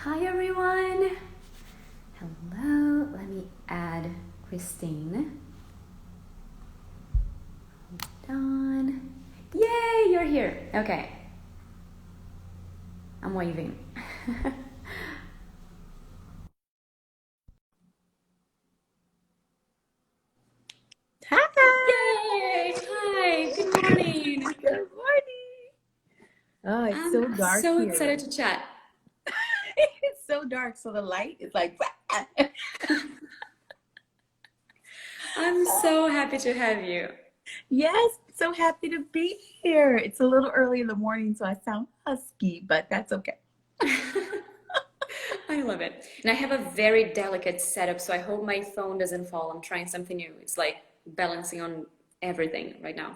Hi everyone. Hello. Let me add Christine. Hold on. Yay, you're here. Okay. I'm waving. Hi. Yay! Hi. Good morning. Good morning. Oh, it's so I'm dark so excited here. to chat. It's so dark, so the light is like. I'm so happy to have you. Yes, so happy to be here. It's a little early in the morning, so I sound husky, but that's okay. I love it. And I have a very delicate setup, so I hope my phone doesn't fall. I'm trying something new. It's like balancing on everything right now.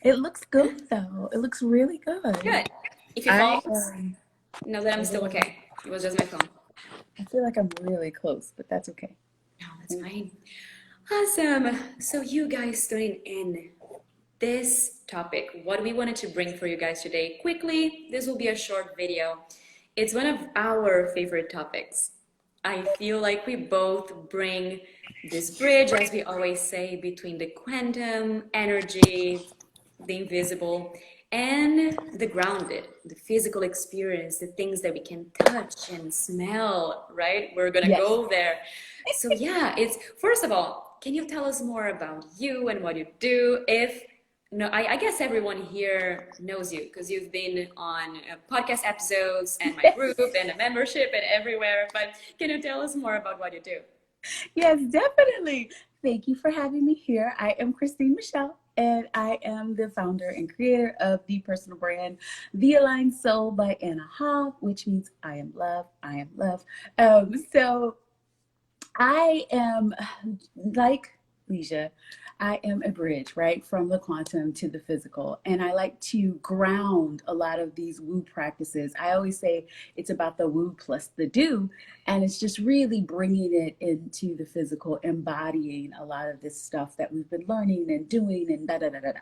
It looks good though. It looks really good. Good. If it I falls, know that I'm still really, okay. It was just my phone. I feel like I'm really close, but that's okay. No, that's fine. Awesome. So you guys tuning in this topic, what we wanted to bring for you guys today. Quickly, this will be a short video. It's one of our favorite topics. I feel like we both bring this bridge, as we always say, between the quantum energy, the invisible, and the grounded, the physical experience, the things that we can touch and smell, right? We're gonna Yes. go there. So yeah, it's first of all, can you tell us more about you and what you do? If no, I guess everyone here knows you because you've been on podcast episodes and my group and a membership and everywhere. But can you tell us more about what you do? Yes, definitely. Thank you for having me here. I am Christine Michelle, and I am the founder and creator of the personal brand, The Aligned Soul by Anna Ha, which means I am love, I am love. So I am like Ligia. I am a bridge, right, from the quantum to the physical. And I like to ground a lot of these woo practices. I always say it's about the woo plus the do. And it's just really bringing it into the physical, embodying a lot of this stuff that we've been learning and doing and da da da da da.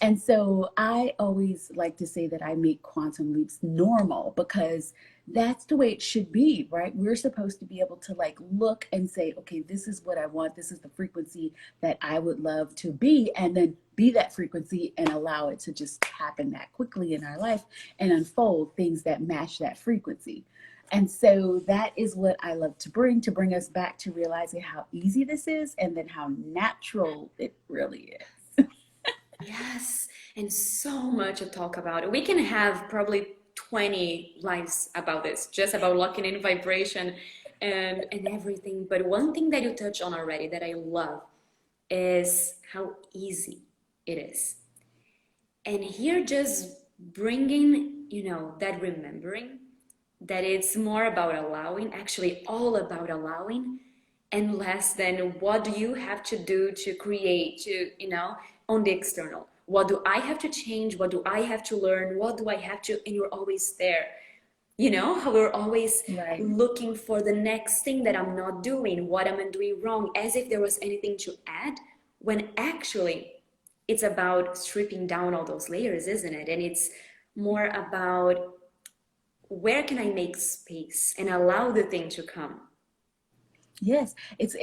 And so I always like to say that I make quantum leaps normal because that's the way it should be, right? We're supposed to be able to like look and say, okay, this is what I want. This is the frequency that I would love to be, and then be that frequency and allow it to just happen that quickly in our life and unfold things that match that frequency. And so that is what I love to bring us back to realizing how easy this is and then how natural it really is. Yes, and so much to talk about. We can have probably 20 lives about this, just about locking in vibration and everything. But one thing that you touched on already that I love is how easy it is. And here, just bringing, that remembering that it's more about allowing, actually, all about allowing, and less than what do you have to do to create, on the external. What do I have to change? What do I have to learn? What do I have to, and you're always there. You know, how we're always Right. looking for the next thing that I'm not doing, what am I doing wrong, as if there was anything to add, when actually it's about stripping down all those layers, isn't it? And it's more about where can I make space and allow the thing to come. Yes, it's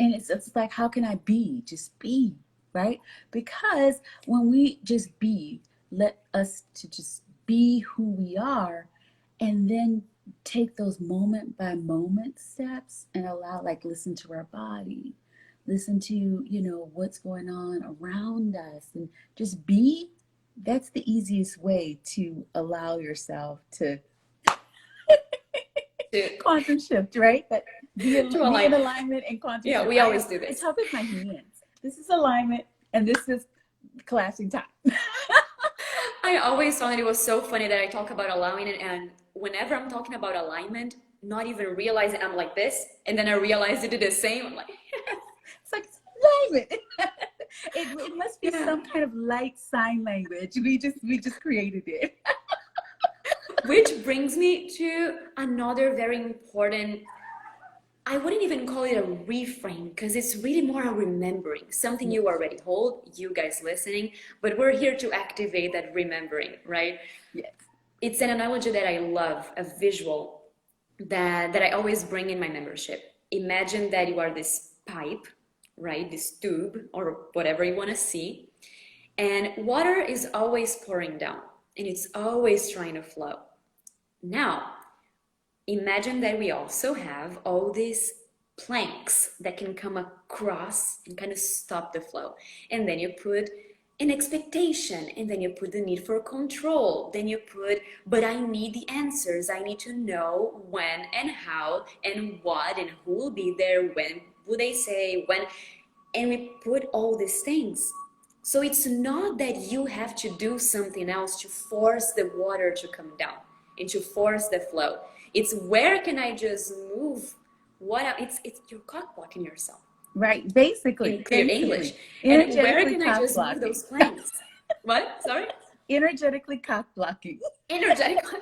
like how can I be? Just be, right? Because when we just be, let us to just be who we are, and then take those moment by moment steps and allow, like, listen to our body, listen to, what's going on around us, and just be. That's the easiest way to allow yourself to to quantum shift, right? That to be in align. alignment and quantum Yeah, shift. we always do I this. talk with my hands. This is alignment, and this is clashing time. I always found it was so funny that I talk about allowing it, and whenever I'm talking about alignment, not even realizing I'm like this, and then I realize it did the same. I'm like, It's like it's alignment. It must be yeah. some kind of light sign language. We just created it. Which brings me to another very important, I wouldn't even call it a reframe because it's really more a remembering, something you Yes, already hold, you guys listening, but we're here to activate that remembering, right? yes, It's an analogy that I love, a visual. that I always bring in my membership. Imagine that you are this pipe, right? This tube or whatever you want to see. And water is always pouring down and it's always trying to flow. Now, imagine that we also have all these planks that can come across and kind of stop the flow. And then you put an expectation, and then you put the need for control. Then you put, but I need the answers. I need to know when and how and what and who will be there, when will they say, when, and we put all these things. So it's not that you have to do something else to force the water to come down and to force the flow. It's where can I just move it's you're cock blocking yourself Right. Basically. in clear English. And where Energetically can I cock just move blocking. those planks? What? Sorry? Energetically cock blocking. Energetic cock.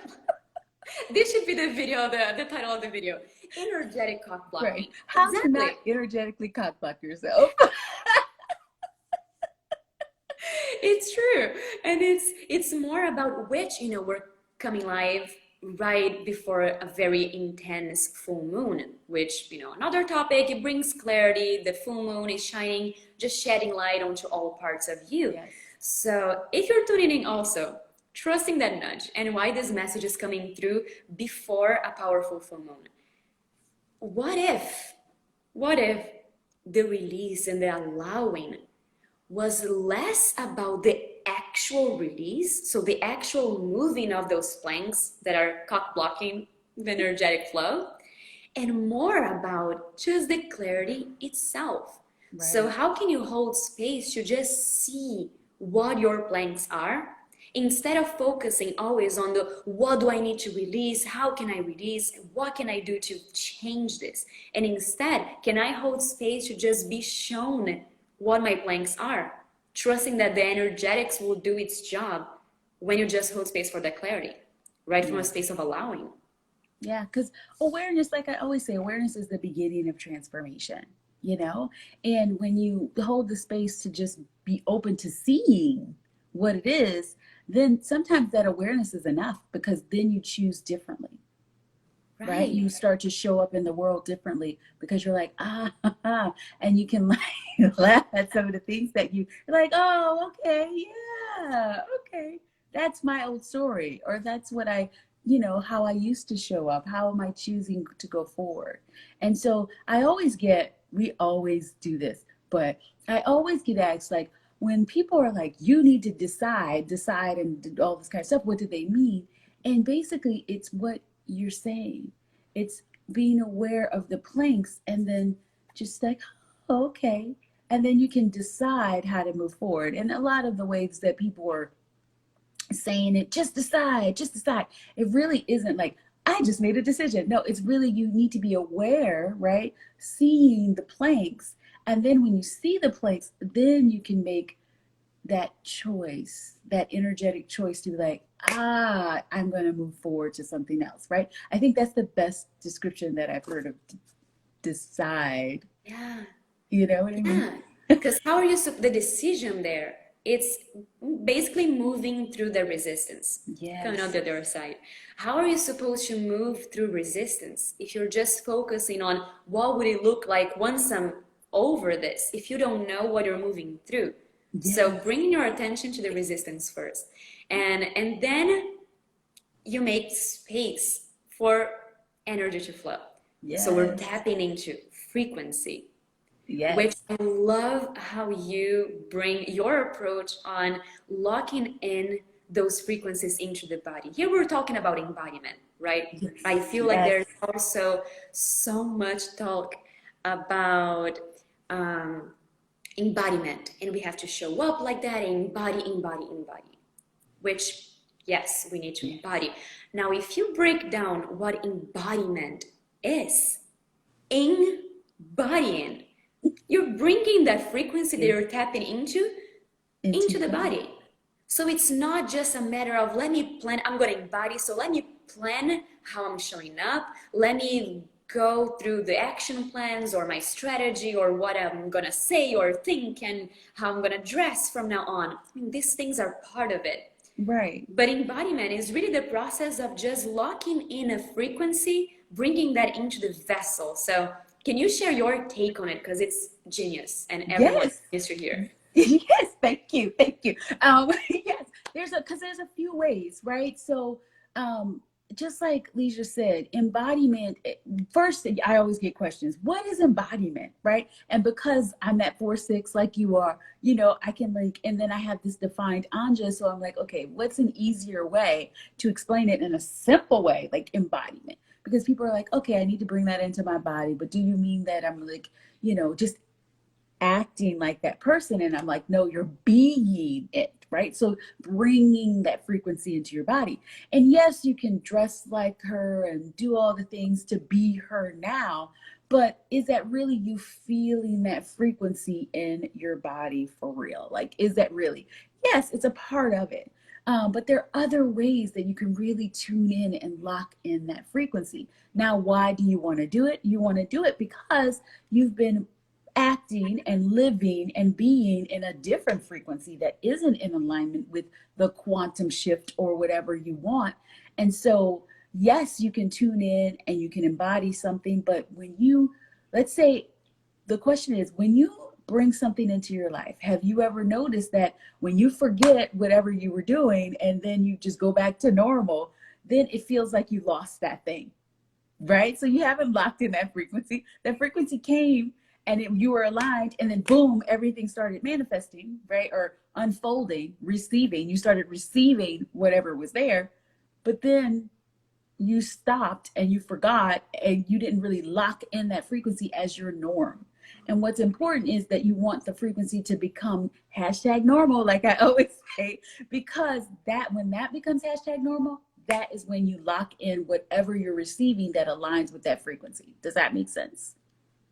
This should be the video, the title of the video. Energetic cock blocking. Right. How Exactly. to not energetically cock block yourself. It's true. And it's more about which, we're coming live right before a very intense full moon, which, another topic, it brings clarity. The full moon is shining, just shedding light onto all parts of you. Yes. So if you're tuning in also, trusting that nudge and why this message is coming through before a powerful full moon. What if the release and the allowing was less about the actual release, so the actual moving of those planks that are cock blocking the energetic flow, and more about just the clarity itself. Right. So how can you hold space to just see what your planks are, instead of focusing always on the what do I need to release, how can I release, what can I do to change this? And instead, can I hold space to just be shown what my planks are, trusting that the energetics will do its job when you just hold space for that clarity, right? From a space of allowing. Yeah, because awareness, like I always say, awareness is the beginning of transformation, And when you hold the space to just be open to seeing what it is, then sometimes that awareness is enough, because then you choose differently. Right? You start to show up in the world differently, because you're like, and you can laugh at some of the things that you're like, oh, okay, yeah, okay. That's my old story, or that's what how I used to show up. How am I choosing to go forward? And so we always do this, but I always get asked, like, when people are like, you need to decide and all this kind of stuff, what do they mean? And basically it's what you're saying. It's being aware of the planks, and then just like, okay. And then you can decide how to move forward. And a lot of the ways that people are saying it, just decide. It really isn't like, I just made a decision. No, it's really, you need to be aware, right? Seeing the planks. And then when you see the planks, then you can make that choice, that energetic choice to be like, I'm going to move forward to something else, right? I think that's the best description that I've heard of decide. Yeah. You know what I mean? Yeah. Because how are you, the decision there, it's basically moving through the resistance. Yes. Coming on the other side. How are you supposed to move through resistance if you're just focusing on what would it look like once I'm over this, if you don't know what you're moving through? Yes. So bringing your attention to the resistance first, and then you make space for energy to flow. Yes. So we're tapping into frequency. Yes. Which I love how you bring your approach on locking in those frequencies into the body. Here we're talking about embodiment, right? Yes. I feel like there's also so much talk about embodiment, and we have to show up like that, embody, which, yes, we need to embody. Now, if you break down what embodiment is, embodying, you're bringing that frequency that you're tapping into the body. So it's not just a matter of, let me plan, I'm going to embody, so let me plan how I'm showing up, let me go through the action plans or my strategy or what I'm going to say or think and how I'm going to dress from now on. I mean, these things are part of it. Right. But embodiment is really the process of just locking in a frequency bringing that into the vessel. So can you share your take on it? Because it's genius and everyone Yes. needs to hear. Yes, thank you, thank you. Yes, there's a few ways, right? So, um, just like Ligia said, embodiment. First, I always get questions. What is embodiment, right? And because I'm at 4-6, like you are, I can like, and then I have this defined Anja, so I'm like, okay, what's an easier way to explain it in a simple way, like embodiment? Because people are like, okay, I need to bring that into my body, but do you mean that I'm like, just acting like that person? And I'm like, no, you're being it, right? So bringing that frequency into your body. And yes, you can dress like her and do all the things to be her now, but is that really you feeling that frequency in your body for real? Like, is that really? Yes, it's a part of it. But there are other ways that you can really tune in and lock in that frequency. Now, why do you want to do it? You want to do it because you've been acting and living and being in a different frequency that isn't in alignment with the quantum shift or whatever you want. And so, yes, you can tune in and you can embody something, but let's say, the question is, when you bring something into your life, have you ever noticed that when you forget whatever you were doing and then you just go back to normal, then it feels like you lost that thing? Right? So you haven't locked in that frequency. That frequency came and you were aligned, and then boom, everything started manifesting, right? Or unfolding, receiving. You started receiving whatever was there, but then you stopped and you forgot and you didn't really lock in that frequency as your norm. And what's important is that you want the frequency to become hashtag normal, like I always say, because that when that becomes hashtag normal, that is when you lock in whatever you're receiving that aligns with that frequency. Does that make sense?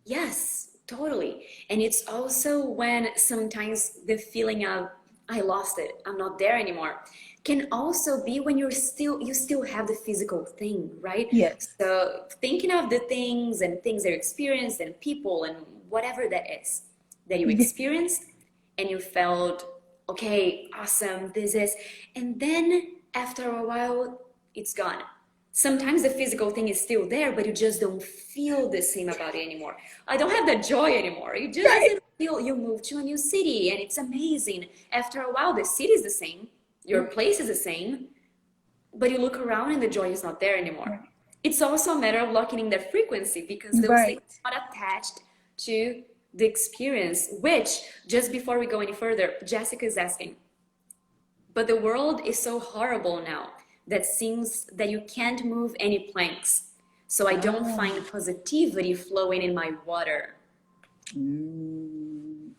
Yes, totally. And it's also when sometimes the feeling of I lost it, I'm not there anymore, can also be when you still have the physical thing, right? Yes. So thinking of the things and things that you experienced and people and whatever that is that you experienced and you felt, okay, awesome, this is, and then after a while, it's gone. Sometimes the physical thing is still there, but you just don't feel the same about it anymore. I don't have that joy anymore. It just Right. doesn't feel. You move to a new city and it's amazing. After a while, the city is the same, your place is the same, but you look around and the joy is not there anymore. It's also a matter of locking in that frequency because those things Right. are not attached to the experience, which, just before we go any further, Jessica is asking, but the world is so horrible now that seems that you can't move any planks. So I don't Oh. find positivity flowing in my water. Mm.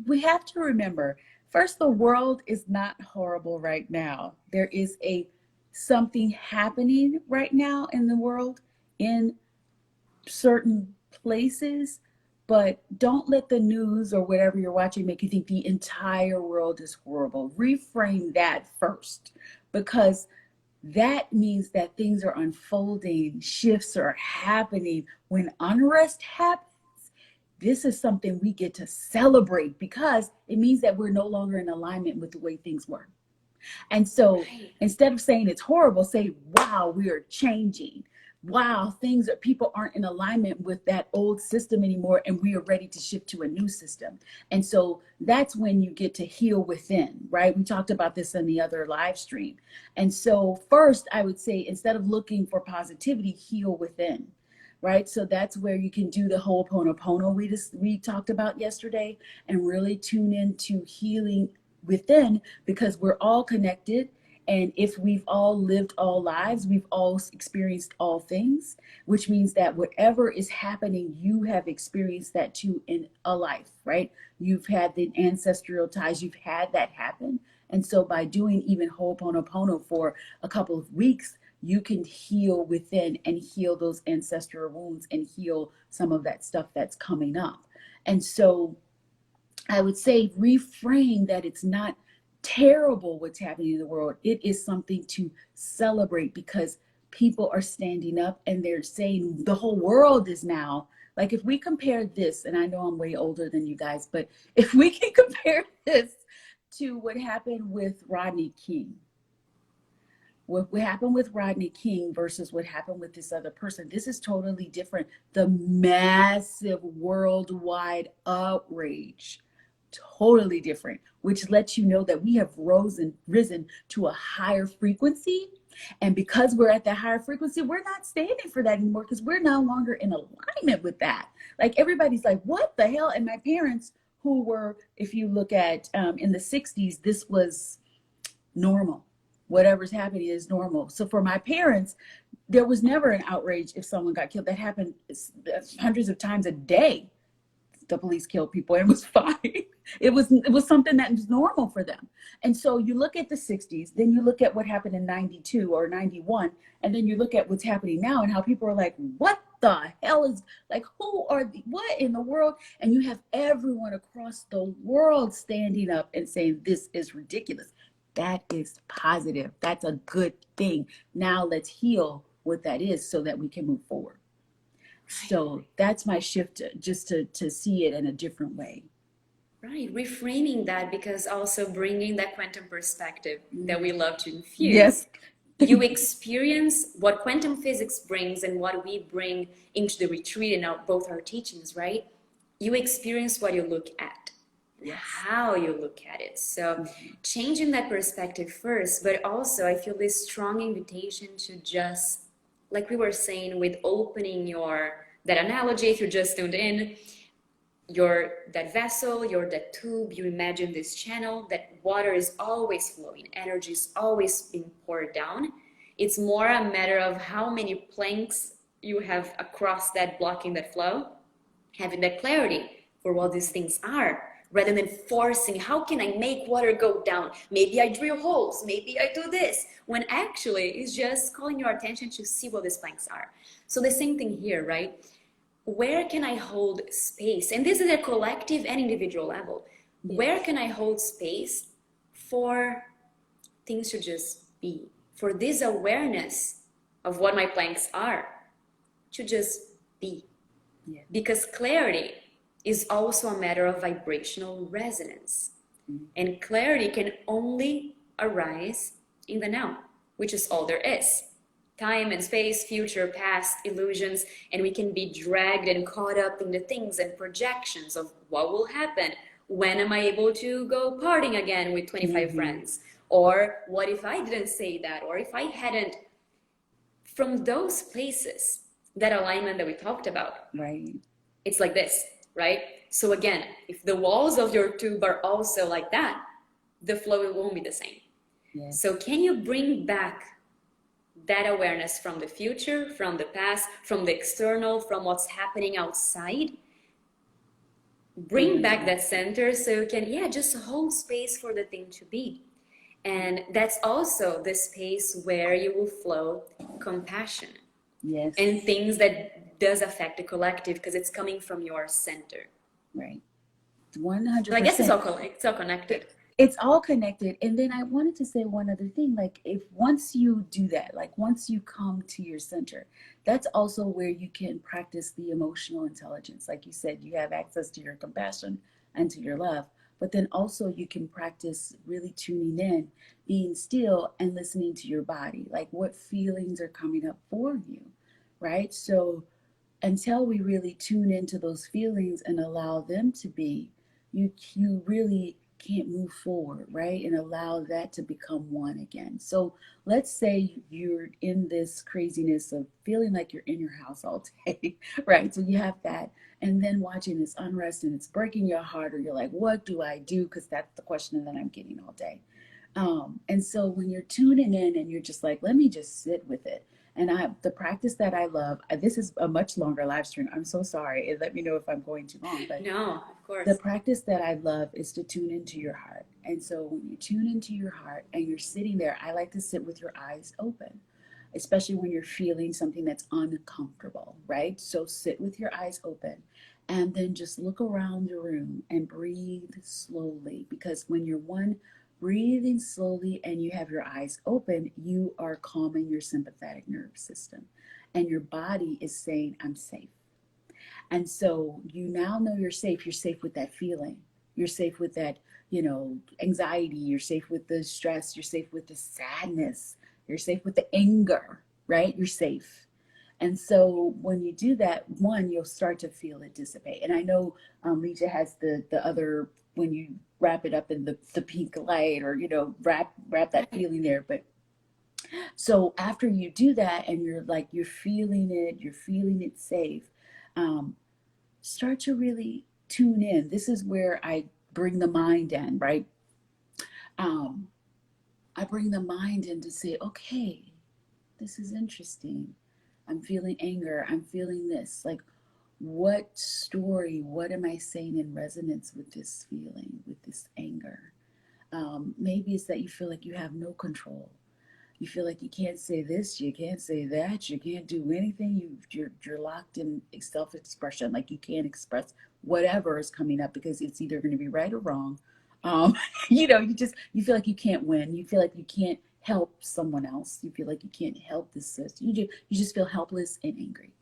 We have to remember, first, the world is not horrible right now. There is a something happening right now in the world, in certain places, but don't let the news or whatever you're watching make you think the entire world is horrible. Reframe that first, because that means that things are unfolding, shifts are happening. When unrest happens, this is something we get to celebrate because it means that we're no longer in alignment with the way things were. And so Right. instead of saying it's horrible, say, wow, we are changing. Wow, people aren't in alignment with that old system anymore, and we are ready to shift to a new system. And so that's when you get to heal within, right? We talked about this in the other live stream. And so, first, I would say, instead of looking for positivity, heal within, right? So that's where you can do the Ho'oponopono we talked about yesterday, and really tune into healing within, because we're all connected. And if we've all lived all lives, we've all experienced all things, which means that whatever is happening, you have experienced that too in a life, right? You've had the ancestral ties, you've had that happen. And so by doing even Ho'oponopono for a couple of weeks, you can heal within and heal those ancestral wounds and heal some of that stuff that's coming up. And so I would say reframe that it's not terrible what's happening in the world. It is something to celebrate, because people are standing up and they're saying the whole world is now. Like, if we compare this, and I know I'm way older than you guys, but if we can compare this to what happened with Rodney King, what happened with Rodney King versus what happened with this other person. This is totally different. The massive worldwide outrage, totally different, which lets you know that we have risen to a higher frequency. And because we're at that higher frequency, we're not standing for that anymore because we're no longer in alignment with that. Like everybody's like, what the hell? And my parents, who were, if you look at in the 60s, this was normal. Whatever's happening is normal. So for my parents, there was never an outrage if someone got killed. That happened hundreds of times a day. The police killed people and it was fine. It was something that was normal for them. And so you look at the 60s, then you look at what happened in 92 or 91, and then you look at what's happening now and how people are like, what the hell is, like, what in the world? And you have everyone across the world standing up and saying, this is ridiculous. That is positive. That's a good thing. Now let's heal what that is so that we can move forward. So that's my shift, just to see it in a different way. Right, reframing that, because also bringing that quantum perspective that we love to infuse. Yes. You experience what quantum physics brings and what we bring into the retreat and both our teachings, right? You experience what you look at, Yes. how you look at it. So changing that perspective first, but also I feel this strong invitation to just, like we were saying, with opening that analogy, if you just tuned in, that vessel, that tube, you imagine this channel, that water is always flowing, energy is always being poured down. It's more a matter of how many planks you have across that, blocking that flow, having that clarity for what these things are, rather than forcing, how can I make water go down? Maybe I drill holes, maybe I do this, when actually it's just calling your attention to see what these planks are. So the same thing here, right? Where can I hold space? And this is a collective and individual level. Yes. Where can I hold space for things to just be? For this awareness of what my planks are, to just be. Yeah. Because clarity is also a matter of vibrational resonance. Mm-hmm. And clarity can only arise in the now, which is all there is. Time and space, future, past, illusions, and we can be dragged and caught up in the things and projections of what will happen. When am I able to go partying again with 25 friends? Or what if I didn't say that? Or if I hadn't? From those places, that alignment that we talked about, right? It's like this, right? So again, if the walls of your tube are also like that, the flow won't be the same. Yes. So can you bring back that awareness from the future, from the past, from the external, from what's happening outside? Bring back that center so you can, just hold space for the thing to be. And that's also the space where you will flow compassion. Yes. And things that does affect the collective, because it's coming from your center. Right. 100%. So I guess it's all connected. It's all connected. And then I wanted to say one other thing, like once you do that, like once you come to your center, that's also where you can practice the emotional intelligence. Like you said, you have access to your compassion and to your love, but then also you can practice really tuning in, being still and listening to your body, like what feelings are coming up for you, right? So until we really tune into those feelings and allow them to be, you really can't move forward, right? And allow that to become one again. So let's say you're in this craziness of feeling like you're in your house all day, right? So you have that, and then watching this unrest and it's breaking your heart, or you're like, what do I do? Because that's the question that I'm getting all day. And so when you're tuning in and you're just like, let me just sit with it. And the practice that I love, this is a much longer live stream. I'm so sorry. Let me know if I'm going too long. But no, of course. The practice that I love is to tune into your heart. And so when you tune into your heart and you're sitting there, I like to sit with your eyes open, especially when you're feeling something that's uncomfortable, right? So sit with your eyes open and then just look around the room and breathe slowly. Because when you're breathing slowly and you have your eyes open, you are calming your sympathetic nervous system. And your body is saying, I'm safe. And so you now know you're safe. You're safe with that feeling. You're safe with that, anxiety. You're safe with the stress. You're safe with the sadness. You're safe with the anger, right? You're safe. And so when you do that, one, you'll start to feel it dissipate. And I know Ligia has the other, when you wrap it up in the pink light, or wrap that Right. feeling there. But so after you do that, and you're feeling it safe, um, start to really tune in. This is where I bring the mind in, right? Um, I bring the mind in to say, okay, this is interesting. I'm feeling anger. I'm feeling this. Like, what story, what am I saying in resonance with this feeling, with this anger? Maybe it's that you feel like you have no control. You feel like you can't say this, you can't say that, you can't do anything. You're locked in self-expression, like you can't express whatever is coming up because it's either going to be right or wrong. Um, you feel like you can't win. You feel like you can't help someone else. You feel like you can't help this system. You just feel helpless and angry.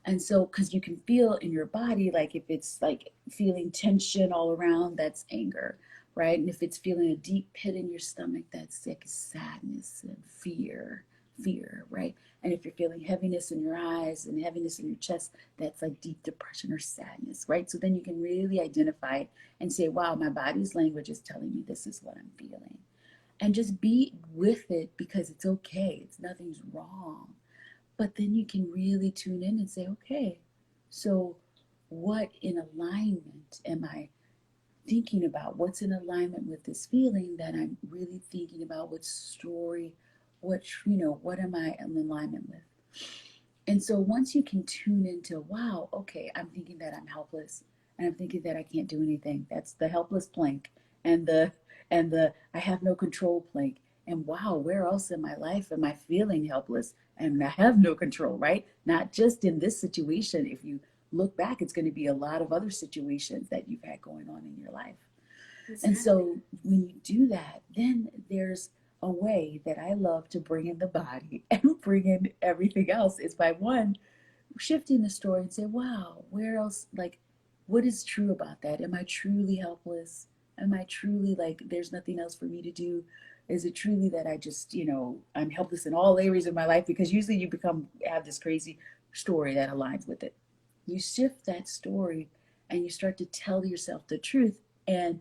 And so, because you can feel in your body, like if it's like feeling tension all around, that's anger, right? And if it's feeling a deep pit in your stomach, that's like sadness and fear, right? And if you're feeling heaviness in your eyes and heaviness in your chest, that's like deep depression or sadness, right? So then you can really identify it and say, wow, my body's language is telling me this is what I'm feeling. And just be with it because it's okay. It's nothing's wrong. But then you can really tune in and say, okay, so what in alignment am I thinking about? What's in alignment with this feeling that I'm really thinking about? What story, what am I in alignment with? And so once you can tune into, wow, okay, I'm thinking that I'm helpless and I'm thinking that I can't do anything. That's the helpless plank and the I have no control plank. And wow, where else in my life am I feeling helpless and I have no control, right? Not just in this situation. If you look back, it's going to be a lot of other situations that you've had going on in your life. And Exactly. so when you do that, then there's a way that I love to bring in the body and bring in everything else is by one, shifting the story and say, wow, where else, like, what is true about that? Am I truly helpless? Am I truly like, there's nothing else for me to do? Is it truly that I just, I'm helpless in all areas of my life? Because usually have this crazy story that aligns with it. You shift that story and you start to tell yourself the truth. And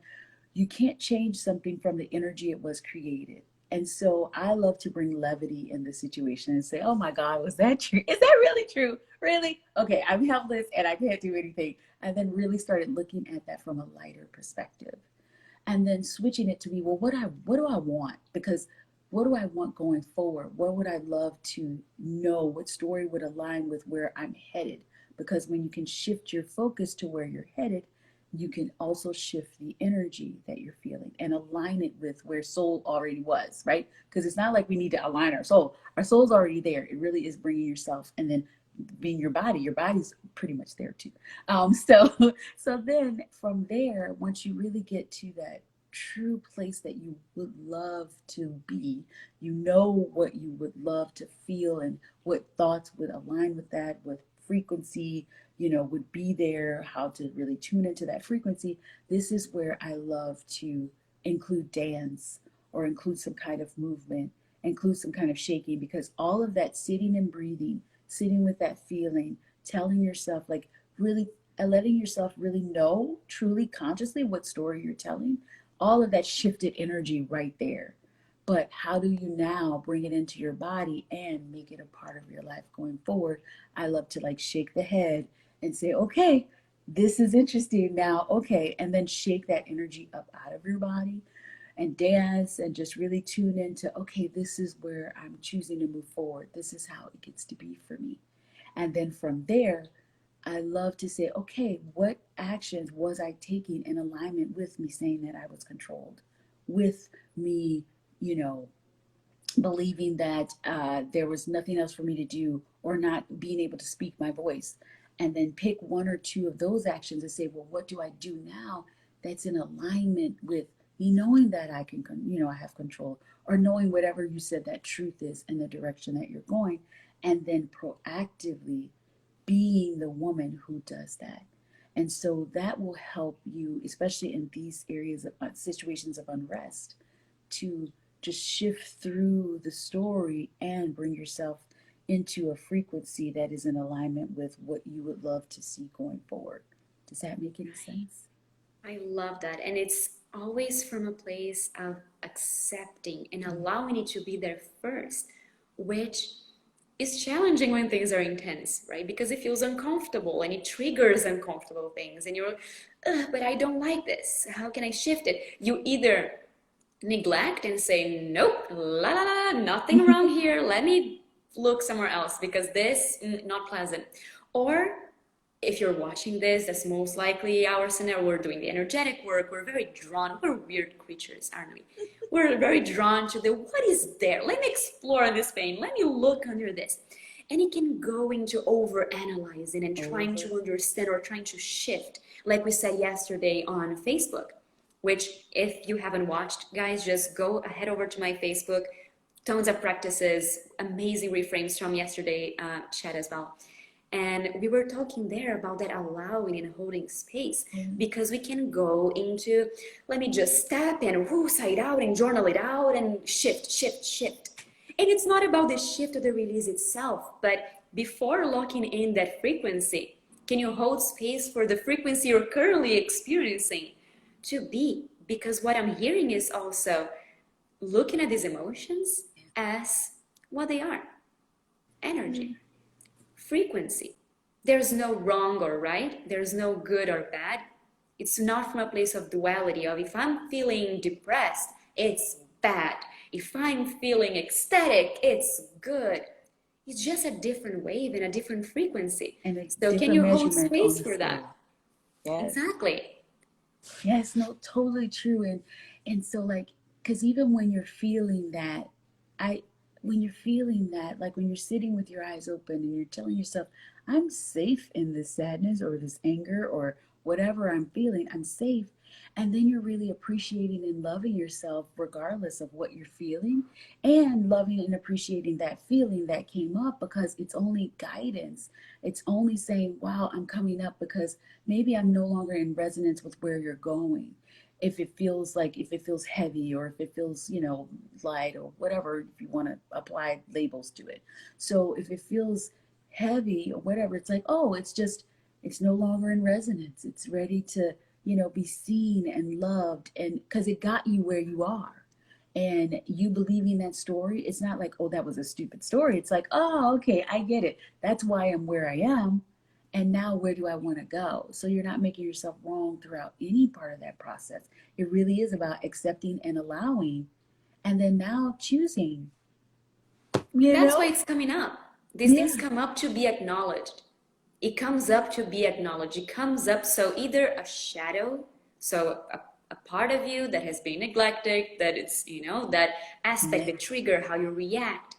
you can't change something from the energy it was created. And so I love to bring levity in the situation and say, oh my God, was that true? Is that really true? Really? Okay, I'm helpless and I can't do anything. And then really started looking at that from a lighter perspective. And then switching it to be, well, what do I want? Because what do I want going forward? What would I love to know? What story would align with where I'm headed? Because when you can shift your focus to where you're headed, you can also shift the energy that you're feeling and align it with where soul already was, right? Because it's not like we need to align our soul. Our soul's already there. It really is bringing yourself and then being your body. Your body's pretty much there too. So so then from there, once you really get to that true place that you would love to be, you know what you would love to feel and what thoughts would align with that, what frequency, would be there, how to really tune into that frequency. This is where I love to include dance or include some kind of movement, include some kind of shaking, because all of that sitting and breathing, sitting with that feeling, telling yourself, like, really letting yourself really know truly consciously what story you're telling, all of that shifted energy right there. But how do you now bring it into your body and make it a part of your life going forward? I love to like shake the head and say, okay, this is interesting now. Okay. And then shake that energy up out of your body and dance and just really tune into, okay, this is where I'm choosing to move forward. This is how it gets to be for me. And then from there, I love to say, okay, what actions was I taking in alignment with me saying that I was controlled, with me, you know, believing that there was nothing else for me to do or not being able to speak my voice. And then pick one or two of those actions and say, well, what do I do now that's in alignment with me knowing that I can, I have control, or knowing whatever you said that truth is in the direction that you're going. And then proactively being the woman who does that. And so that will help you, especially in these areas of situations of unrest, to just shift through the story and bring yourself into a frequency that is in alignment with what you would love to see going forward. Does that make any sense? I love that. And it's always from a place of accepting and allowing it to be there first, which is challenging when things are intense, right? Because it feels uncomfortable and it triggers uncomfortable things. And you're, but I don't like this. How can I shift it? You either neglect and say, nope, la la la, nothing wrong here. Let me look somewhere else because this not pleasant. Or if you're watching this, that's most likely our scenario. We're doing the energetic work. We're very drawn. We're weird creatures, aren't we? We're very drawn to the what is there. Let me explore this pain. Let me look under this. And it can go into over analyzing and trying to understand or trying to shift, like we said yesterday on Facebook, which if you haven't watched, guys, just go ahead over to my Facebook. Tons of practices, amazing reframes from yesterday chat as well. And we were talking there about that allowing and holding space because we can go into, let me just step and side out and journal it out and shift, shift, shift. And it's not about the shift or the release itself, but before locking in that frequency, can you hold space for the frequency you're currently experiencing to be? Because what I'm hearing is also looking at these emotions as what they are, energy. Frequency. There's no wrong or right. There's no good or bad. It's not from a place of duality of if I'm feeling depressed, it's bad. If I'm feeling ecstatic, it's good. It's just a different wave and a different frequency. And so can you hold space for that? Yes. Exactly. Yes, no, totally true. And so like, because even when you're feeling that, when you're feeling that, like when you're sitting with your eyes open and you're telling yourself, I'm safe in this sadness or this anger or whatever I'm feeling, I'm safe. And then you're really appreciating and loving yourself regardless of what you're feeling, and loving and appreciating that feeling that came up because it's only guidance. It's only saying, wow, I'm coming up because maybe I'm no longer in resonance with where you're going. If it feels heavy, or if it feels, light, or whatever, if you want to apply labels to it. So if it feels heavy or whatever, it's like, oh, it's no longer in resonance. It's ready to, be seen and loved, and because it got you where you are. And you believing that story, it's not like, oh, that was a stupid story. It's like, oh, okay, I get it. That's why I'm where I am. And now where do I want to go? So you're not making yourself wrong throughout any part of that process. It really is about accepting and allowing, and then now choosing. That's why it's coming up. These things come up to be acknowledged. It comes up to be acknowledged. It comes up, so either a shadow, so a part of you that has been neglected, that it's, that aspect, the trigger, how you react.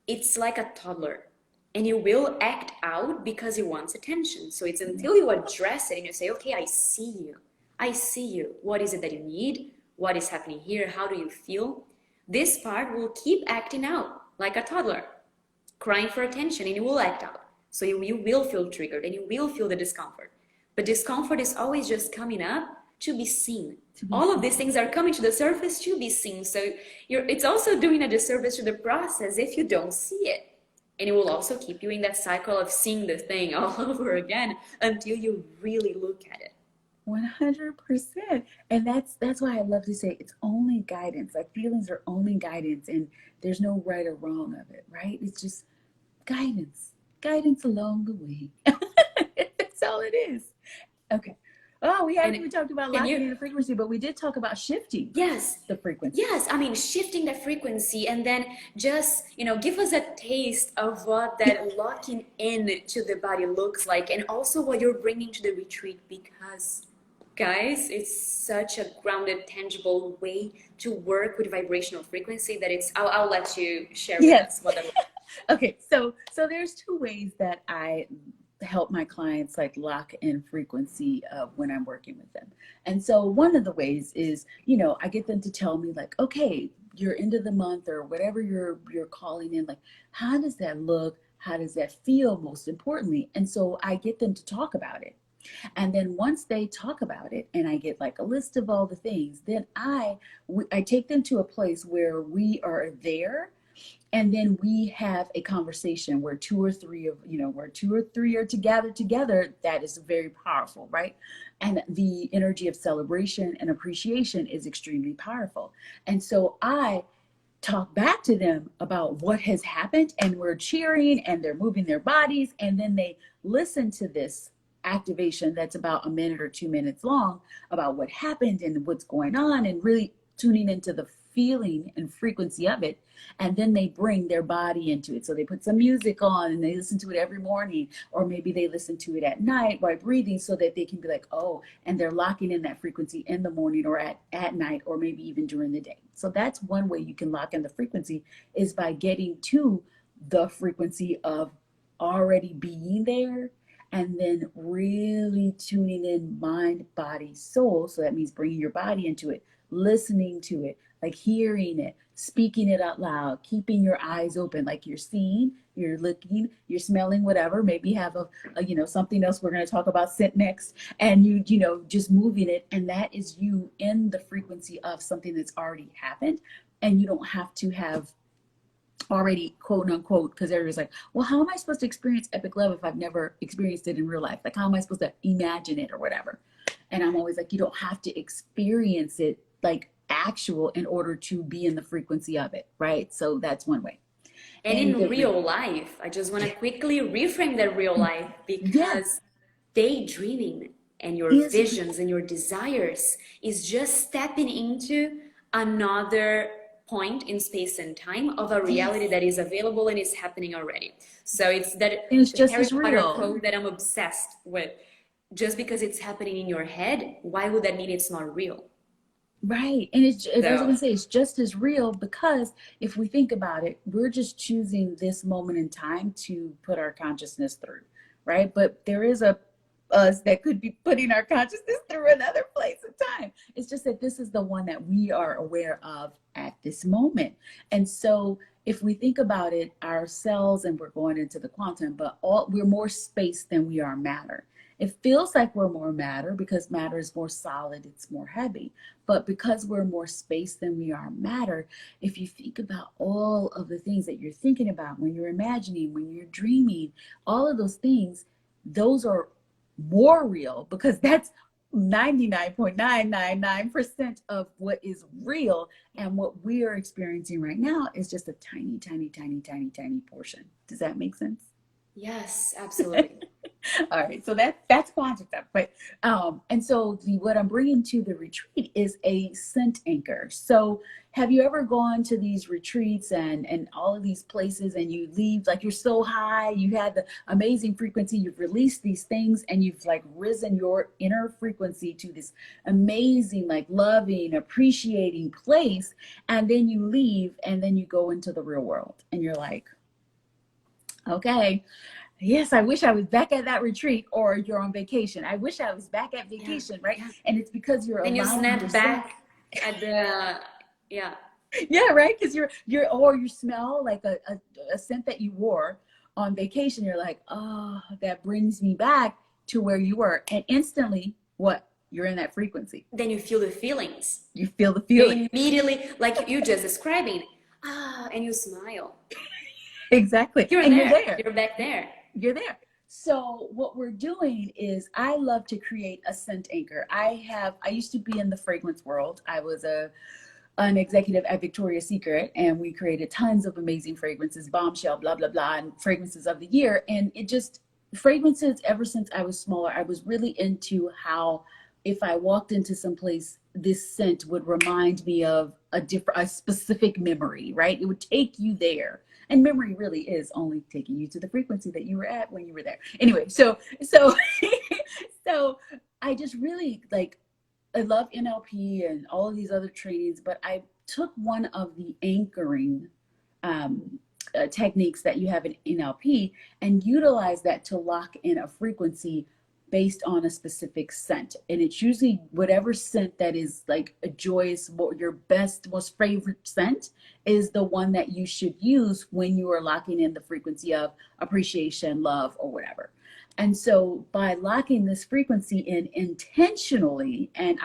It's like a toddler. And you will act out because it wants attention. So it's until you address it and you say, okay, I see you. I see you. What is it that you need? What is happening here? How do you feel? This part will keep acting out like a toddler, crying for attention, and it will act out. So you will feel triggered and you will feel the discomfort. But discomfort is always just coming up to be seen. All of these things are coming to the surface to be seen. So it's also doing a disservice to the process if you don't see it. And it will also keep you in that cycle of seeing the thing all over again until you really look at it. 100%. And that's why I love to say it's only guidance. Like, feelings are only guidance, and there's no right or wrong of it, right? It's just guidance along the way. That's all it is. Okay. Oh, we talked about locking in the frequency, but we did talk about shifting. Yes. The frequency. Yes, I mean, shifting the frequency, and then just, give us a taste of what that locking in to the body looks like, and also what you're bringing to the retreat, because, guys, it's such a grounded, tangible way to work with vibrational frequency that I'll let you share with us what that looks like. Okay, so there's two ways that I help my clients like lock in frequency when I'm working with them. And so one of the ways is, I get them to tell me like, okay, you're end of the month or whatever you're calling in, like, how does that look? How does that feel, most importantly? And so I get them to talk about it. And then once they talk about it and I get like a list of all the things, then I take them to a place where we are there, and then we have a conversation where where two or three are together. That is very powerful, right? And the energy of celebration and appreciation is extremely powerful. And so I talk back to them about what has happened, and we're cheering and they're moving their bodies, and then they listen to this activation that's about a minute or 2 minutes long about what happened and what's going on, and really tuning into the feeling and frequency of it. And then they bring their body into it. So they put some music on and they listen to it every morning, or maybe they listen to it at night while breathing, so that they can be like, oh, and they're locking in that frequency in the morning or at night, or maybe even during the day. So that's one way you can lock in the frequency, is by getting to the frequency of already being there, and then really tuning in mind, body, soul. So that means bringing your body into it, listening to it, like hearing it, speaking it out loud, keeping your eyes open, like you're seeing, you're looking, you're smelling, whatever. Maybe have something else we're going to talk about scent next, and just moving it. And that is you in the frequency of something that's already happened. And you don't have to have already, quote unquote, because everybody's like, well, how am I supposed to experience epic love if I've never experienced it in real life? Like, how am I supposed to imagine it or whatever? And I'm always like, you don't have to experience it like actual in order to be in the frequency of it, right? So that's one way. And in real life, I just want to quickly reframe that real life, because daydreaming and your visions and your desires is just stepping into another point in space and time of a reality that is available and is happening already. So it's just Harry as Potter real quote that I'm obsessed with. Just because it's happening in your head, why would that mean it's not real? Right. And as I was going to say, it's just as real, because if we think about it, we're just choosing this moment in time to put our consciousness through, right? But there is a us that could be putting our consciousness through another place in time. It's just that this is the one that we are aware of at this moment. And so if we think about it, our cells, and we're going into the quantum, but we're more space than we are matter. It feels like we're more matter because matter is more solid, it's more heavy. But because we're more space than we are matter, if you think about all of the things that you're thinking about when you're imagining, when you're dreaming, all of those things, those are more real, because that's 99.999% of what is real. And what we are experiencing right now is just a tiny, tiny, tiny, tiny, tiny portion. Does that make sense? Yes, absolutely. All right, so that's quantum stuff. But and so what I'm bringing to the retreat is a scent anchor. So have you ever gone to these retreats and all of these places, and you leave like you're so high, you had the amazing frequency, you've released these things, and you've like risen your inner frequency to this amazing, like loving, appreciating place, and then you leave, and then you go into the real world, and you're like, okay, yes, I wish I was back at that retreat. Or you're on vacation. I wish I was back at vacation, right? Yeah. And it's because you're Then you allowing snap yourself. back at the yeah. Yeah, right. Because or you smell like a scent that you wore on vacation. You're like, oh, that brings me back to where you were, and instantly, what? You're in that frequency. Then you feel the feelings. You feel the You feeling. immediately, like you just describing, and you smile. Exactly. You're and there. You're there. You're back there. You're there. So what we're doing is, I love to create a scent anchor. I used to be in the fragrance world. I was an executive at Victoria's Secret, and we created tons of amazing fragrances, Bombshell, blah, blah, blah, and fragrances of the year. And fragrances, ever since I was smaller, I was really into how if I walked into some place, this scent would remind me of a specific memory, right? It would take you there. And memory really is only taking you to the frequency that you were at when you were there. Anyway, so so I just really I love NLP and all of these other trainings, but I took one of the anchoring techniques that you have in NLP and utilized that to lock in a frequency based on a specific scent. And it's usually whatever scent that is like a joyous, your best, most favorite scent is the one that you should use when you are locking in the frequency of appreciation, love, or whatever. And so by locking this frequency in intentionally, and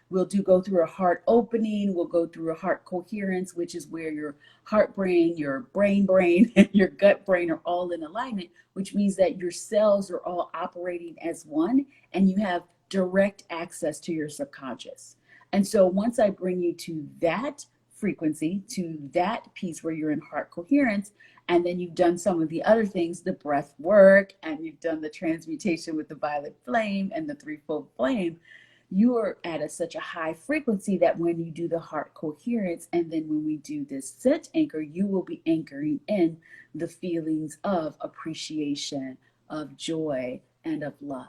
go through a heart opening, we'll go through a heart coherence, which is where your heart brain, your brain, and your gut brain are all in alignment, which means that your cells are all operating as one and you have direct access to your subconscious. And so once I bring you to that frequency, to that piece where you're in heart coherence, and then you've done some of the other things, the breath work, and you've done the transmutation with the violet flame and the threefold flame, you are at such a high frequency that when you do the heart coherence, and then when we do this scent anchor, you will be anchoring in the feelings of appreciation, of joy, and of love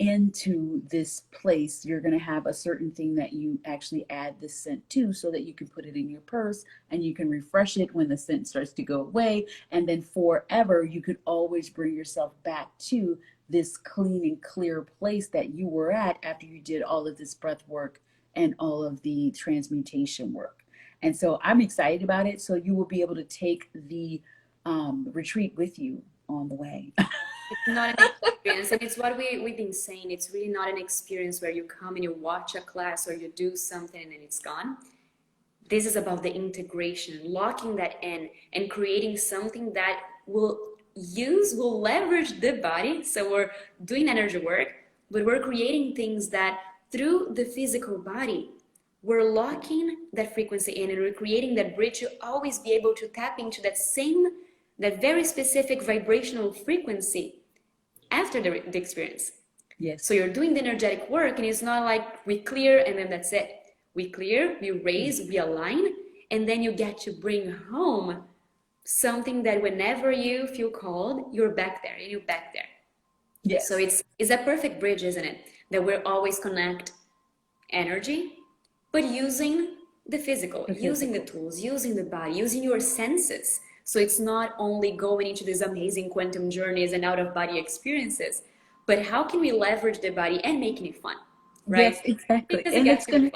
into this place. You're going to have a certain thing that you actually add this scent to so that you can put it in your purse and you can refresh it when the scent starts to go away. And then forever, you could always bring yourself back to this clean and clear place that you were at after you did all of this breath work and all of the transmutation work. And so I'm excited about it. So you will be able to take the retreat with you on the way. It's not an experience, and it's what we've been saying. It's really not an experience where you come and you watch a class or you do something and then it's gone. This is about the integration, locking that in and creating something that will leverage the body. So we're doing energy work, but we're creating things that through the physical body, we're locking that frequency in and we're creating that bridge to always be able to tap into that very specific vibrational frequency after the experience. Yes. So you're doing the energetic work and it's not like we clear and then that's it. We clear, we raise, we align, and then you get to bring home something that whenever you feel called, you're back there and you're back there. Yes. So it's a perfect bridge, isn't it? That we're always connect energy, but using the physical, using the tools, using the body, using your senses. So it's not only going into these amazing quantum journeys and out-of-body experiences, but how can we leverage the body and making it fun, right? Yes, exactly. Because And it gets fun.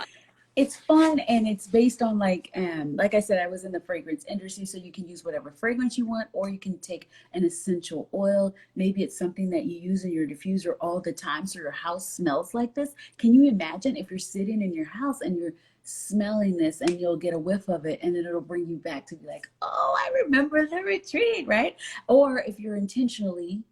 it's fun, and it's based on like I said, I was in the fragrance industry, so you can use whatever fragrance you want, or you can take an essential oil. Maybe it's something that you use in your diffuser all the time, so your house smells like this. Can you imagine if you're sitting in your house and you're smelling this and you'll get a whiff of it and then it'll bring you back to be like, oh, I remember the retreat, right? Or if you're intentionally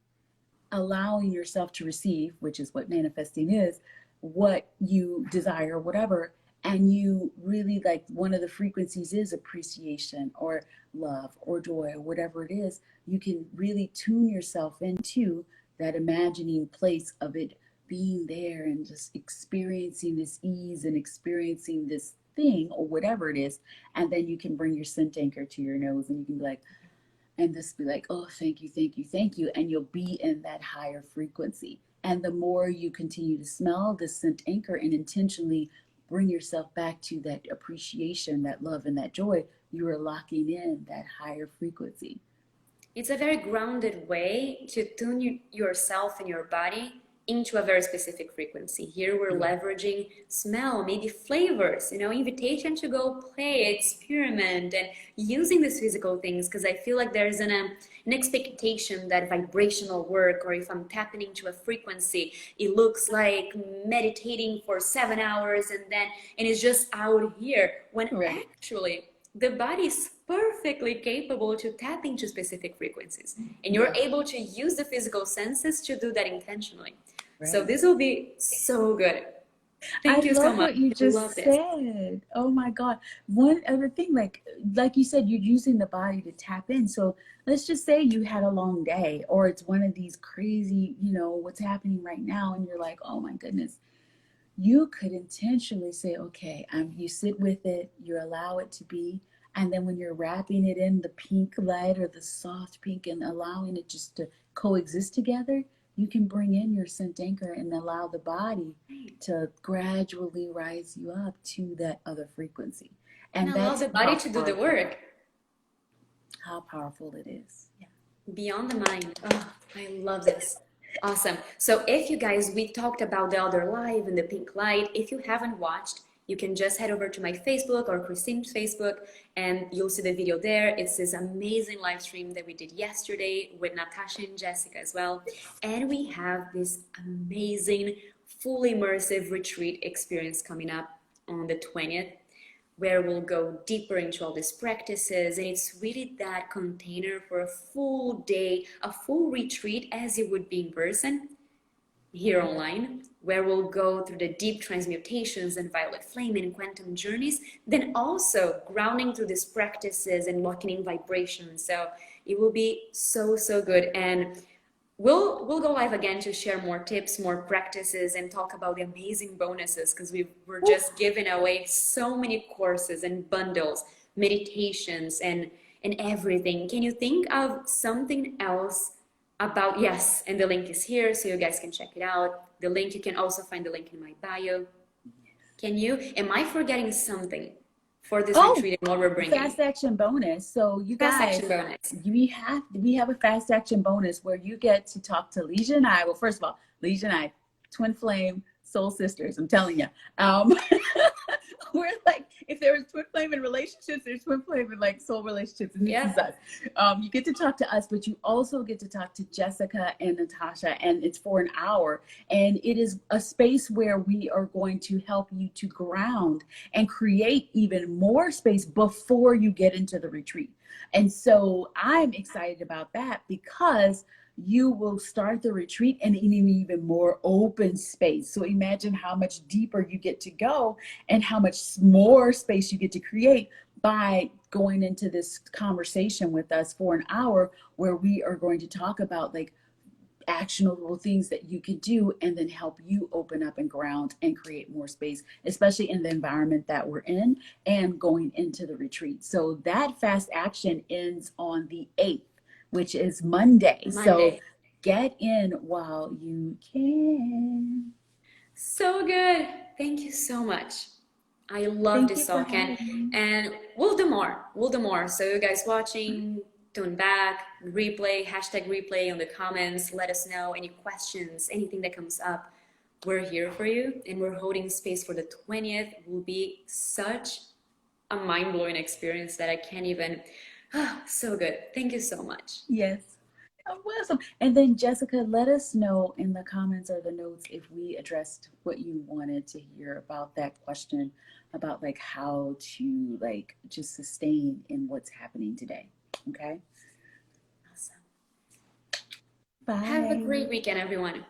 allowing yourself to receive, which is what manifesting is, what you desire, whatever, and you really like one of the frequencies is appreciation or love or joy or whatever it is, you can really tune yourself into that imagining place of it being there and just experiencing this ease and experiencing this thing or whatever it is. And then you can bring your scent anchor to your nose and you can be like, and just be like, oh, thank you, thank you, thank you. And you'll be in that higher frequency. And the more you continue to smell the scent anchor and intentionally bring yourself back to that appreciation, that love, and that joy, you are locking in that higher frequency. It's a very grounded way to tune yourself and your body into a very specific frequency. Here we're leveraging smell, maybe flavors, invitation to go play, experiment, and using these physical things, because I feel like there's an expectation that vibrational work, or if I'm tapping into a frequency, it looks like meditating for 7 hours and it's just out here, when actually the body is perfectly capable to tap into specific frequencies, and you're able to use the physical senses to do that intentionally. So this will be so good. Thank you so much. I love what you just said. Oh my God. One other thing, like you said, you're using the body to tap in. So let's just say you had a long day, or it's one of these crazy, what's happening right now, and you're like, oh my goodness. You could intentionally say, okay, you sit with it, you allow it to be, and then when you're wrapping it in the pink light or the soft pink and allowing it just to coexist together, you can bring in your scent anchor and allow the body to gradually rise you up to that other frequency. And allow the body to do the work. How powerful it is. Yeah. Beyond the mind. Oh, I love this. Awesome. So if you guys, we talked about the other live and the pink light. If you haven't watched, you can just head over to my Facebook or Christine's Facebook, and you'll see the video there. It's this amazing live stream that we did yesterday with Natasha and Jessica as well. And we have this amazing, full immersive retreat experience coming up on the 20th, where we'll go deeper into all these practices. And it's really that container for a full day, a full retreat as it would be in person here online, where we'll go through the deep transmutations and violet flame and quantum journeys, then also grounding through these practices and locking in vibrations. So it will be so, so good. And we'll go live again to share more tips, more practices, and talk about the amazing bonuses, because we're just giving away so many courses and bundles, meditations, and everything. Can you think of something else about? Yes, and the link is here so you guys can check it out. The link, you can also find the link in my bio. Am I forgetting something for this retreat and what we're bringing? Fast action bonus. So you guys, fast action bonus. We have a fast action bonus where you get to talk to Ligia and I. Well, first of all, Ligia and I, twin flame soul sisters. I'm telling you. We're like, if there was twin flame in relationships, there's twin flame in like soul relationships, and this is us. You get to talk to us, but you also get to talk to Jessica and Natasha, and it's for an hour. And it is a space where we are going to help you to ground and create even more space before you get into the retreat. And so I'm excited about that, because you will start the retreat in an even more open space. So imagine how much deeper you get to go and how much more space you get to create by going into this conversation with us for an hour, where we are going to talk about like actionable things that you can do, and then help you open up and ground and create more space, especially in the environment that we're in and going into the retreat. So that fast action ends on the 8th, which is Monday. So get in while you can. So good. Thank you so much. I love this talk, and we'll do more. We'll do more. So you guys watching, tune back, replay, hashtag replay on the comments. Let us know any questions, anything that comes up. We're here for you, and we're holding space for the 20th. It will be such a mind-blowing experience that I can't even. So good. Thank you so much. Yes. Awesome. And then Jessica, let us know in the comments or the notes if we addressed what you wanted to hear about that question, about like how to like just sustain in what's happening today. Okay. Awesome. Bye. Have a great weekend, everyone.